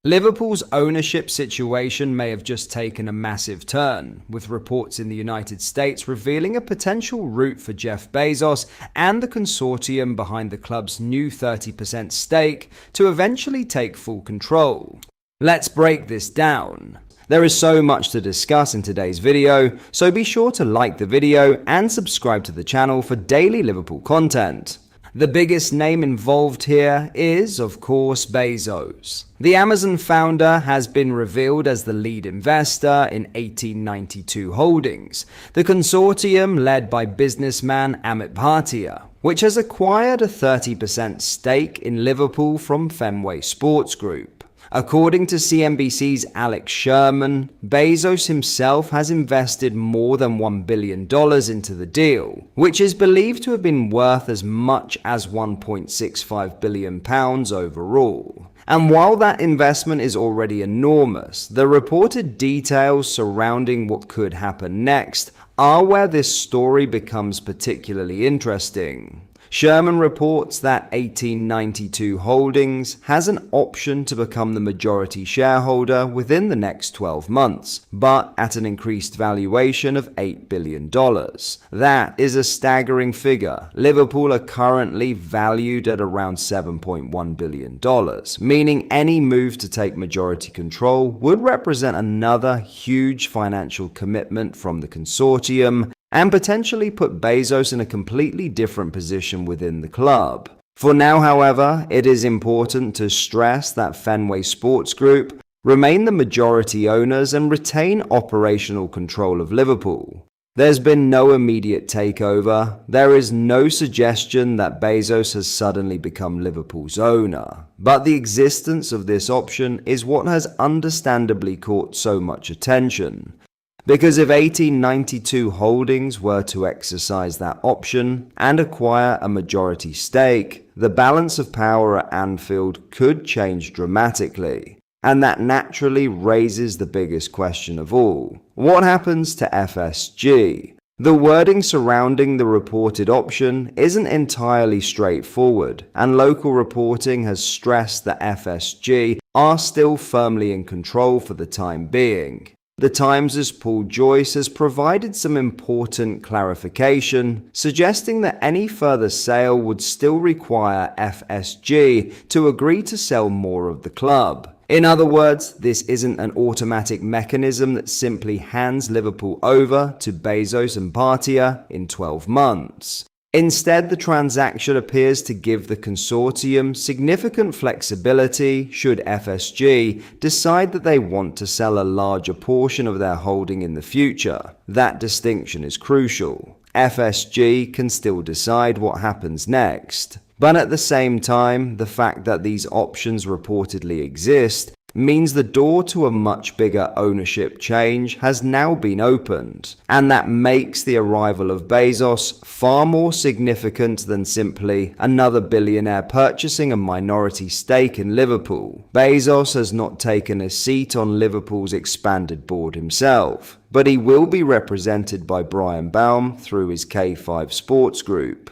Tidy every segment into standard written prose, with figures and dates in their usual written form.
Liverpool's ownership situation may have just taken a massive turn, with reports in the United States revealing a potential route for Jeff Bezos and the consortium behind the club's new 30% stake to eventually take full control. Let's break this down. There is so much to discuss in today's video, so be sure to like the video and subscribe to the channel for daily Liverpool content. The biggest name involved here is, of course, Bezos. The Amazon founder has been revealed as the lead investor in 1892 Holdings, the consortium led by businessman Amit Bhatia, which has acquired a 30% stake in Liverpool from Fenway Sports Group. According to CNBC's Alex Sherman, Bezos himself has invested more than $1 billion into the deal, which is believed to have been worth as much as £1.65 billion overall. And while that investment is already enormous, the reported details surrounding what could happen next are where this story becomes particularly interesting. Sherman reports that 1892 Holdings has an option to become the majority shareholder within the next 12 months, but at an increased valuation of $8 billion. That is a staggering figure. Liverpool are currently valued at around $7.1 billion, meaning any move to take majority control would represent another huge financial commitment from the consortium, and potentially put Bezos in a completely different position within the club. For now, however, it is important to stress that Fenway Sports Group remain the majority owners and retain operational control of Liverpool. There's been no immediate takeover. There is no suggestion that Bezos has suddenly become Liverpool's owner. But the existence of this option is what has understandably caught so much attention. Because if 1892 Holdings were to exercise that option and acquire a majority stake, the balance of power at Anfield could change dramatically. And that naturally raises the biggest question of all. What happens to FSG? The wording surrounding the reported option isn't entirely straightforward, and local reporting has stressed that FSG are still firmly in control for the time being. The Times' Paul Joyce has provided some important clarification, suggesting that any further sale would still require FSG to agree to sell more of the club. In other words, this isn't an automatic mechanism that simply hands Liverpool over to Bezos and Bhatia in 12 months. Instead, the transaction appears to give the consortium significant flexibility should FSG decide that they want to sell a larger portion of their holding in the future. That distinction is crucial. FSG can still decide what happens next. But at the same time, the fact that these options reportedly exist means the door to a much bigger ownership change has now been opened, and that makes the arrival of Bezos far more significant than simply another billionaire purchasing a minority stake in Liverpool. Bezos has not taken a seat on Liverpool's expanded board himself, but he will be represented by Brian Baum through his K5 Sports Group.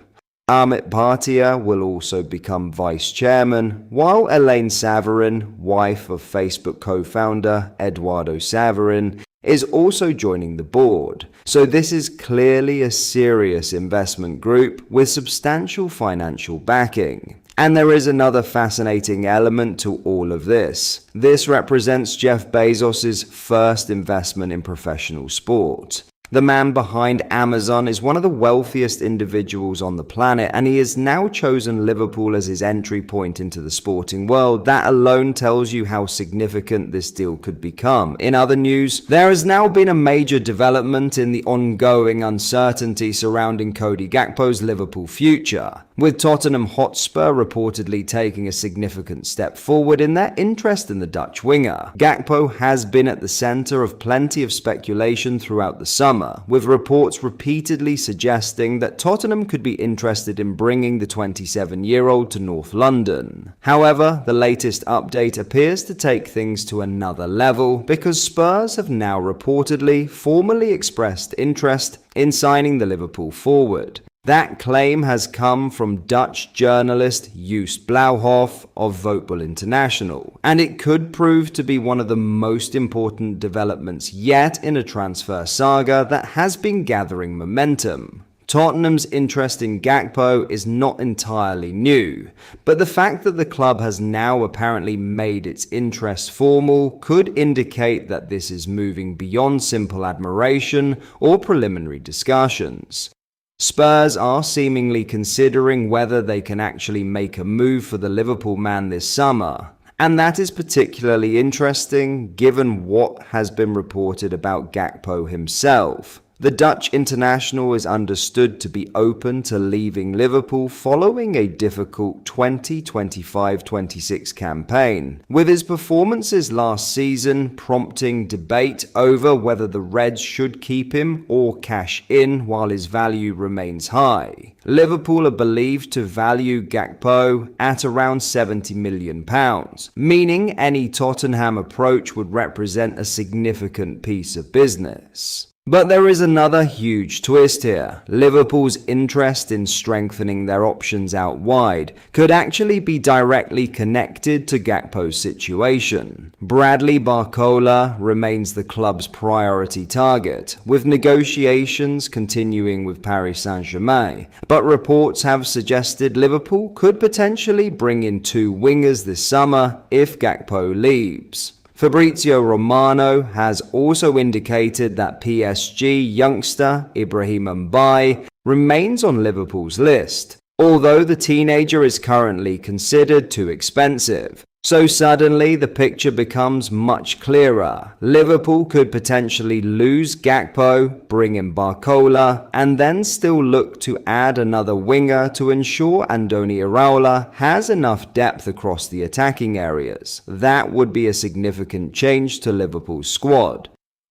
Amit Bhatia will also become vice chairman, while Elaine Saverin, wife of Facebook co-founder Eduardo Saverin, is also joining the board. So this is clearly a serious investment group with substantial financial backing. And there is another fascinating element to all of this. This represents Jeff Bezos' first investment in professional sport. The man behind Amazon is one of the wealthiest individuals on the planet, and he has now chosen Liverpool as his entry point into the sporting world. That alone tells you how significant this deal could become. In other news, there has now been a major development in the ongoing uncertainty surrounding Cody Gakpo's Liverpool future, with Tottenham Hotspur reportedly taking a significant step forward in their interest in the Dutch winger. Gakpo has been at the centre of plenty of speculation throughout the summer, with reports repeatedly suggesting that Tottenham could be interested in bringing the 27-year-old to North London. However, the latest update appears to take things to another level, because Spurs have now reportedly formally expressed interest in signing the Liverpool forward. That claim has come from Dutch journalist Joost Blauhoff of Voetbal International, and it could prove to be one of the most important developments yet in a transfer saga that has been gathering momentum. Tottenham's interest in Gakpo is not entirely new, but the fact that the club has now apparently made its interest formal could indicate that this is moving beyond simple admiration or preliminary discussions. Spurs are seemingly considering whether they can actually make a move for the Liverpool man this summer, and that is particularly interesting given what has been reported about Gakpo himself. The Dutch international is understood to be open to leaving Liverpool following a difficult 2025-26 campaign, with his performances last season prompting debate over whether the Reds should keep him or cash in while his value remains high. Liverpool are believed to value Gakpo at around £70 million, meaning any Tottenham approach would represent a significant piece of business. But there is another huge twist here. Liverpool's interest in strengthening their options out wide could actually be directly connected to Gakpo's situation. Bradley Barcola remains the club's priority target, with negotiations continuing with Paris Saint-Germain, but reports have suggested Liverpool could potentially bring in two wingers this summer if Gakpo leaves. Fabrizio Romano has also indicated that PSG youngster Ibrahim Mbaye remains on Liverpool's list, although the teenager is currently considered too expensive. So suddenly the picture becomes much clearer. Liverpool could potentially lose Gakpo, bring in Barcola, and then still look to add another winger to ensure Andoni Iraola has enough depth across the attacking areas. That would be a significant change to Liverpool's squad.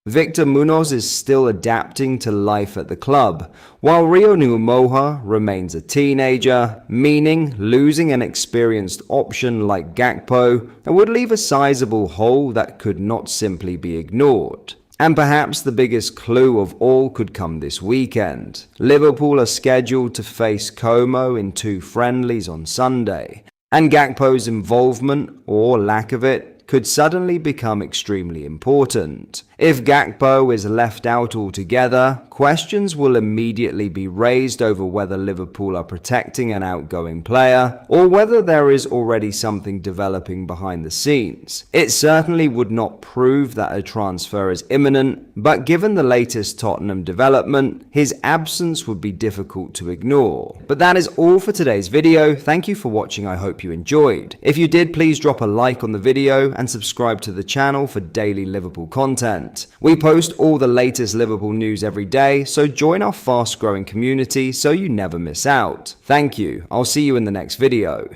Victor Munoz is still adapting to life at the club, while Rio Numoha remains a teenager, meaning losing an experienced option like Gakpo would leave a sizable hole that could not simply be ignored. And perhaps the biggest clue of all could come this weekend. Liverpool are scheduled to face Como in two friendlies on Sunday, and Gakpo's involvement, or lack of it, could suddenly become extremely important. If Gakpo is left out altogether, questions will immediately be raised over whether Liverpool are protecting an outgoing player or whether there is already something developing behind the scenes. It certainly would not prove that a transfer is imminent, but given the latest Tottenham development, his absence would be difficult to ignore. But that is all for today's video. Thank you for watching. I hope you enjoyed. If you did, please drop a like on the video and subscribe to the channel for daily Liverpool content. We post all the latest Liverpool news every day, so join our fast-growing community so you never miss out. Thank you. I'll see you in the next video.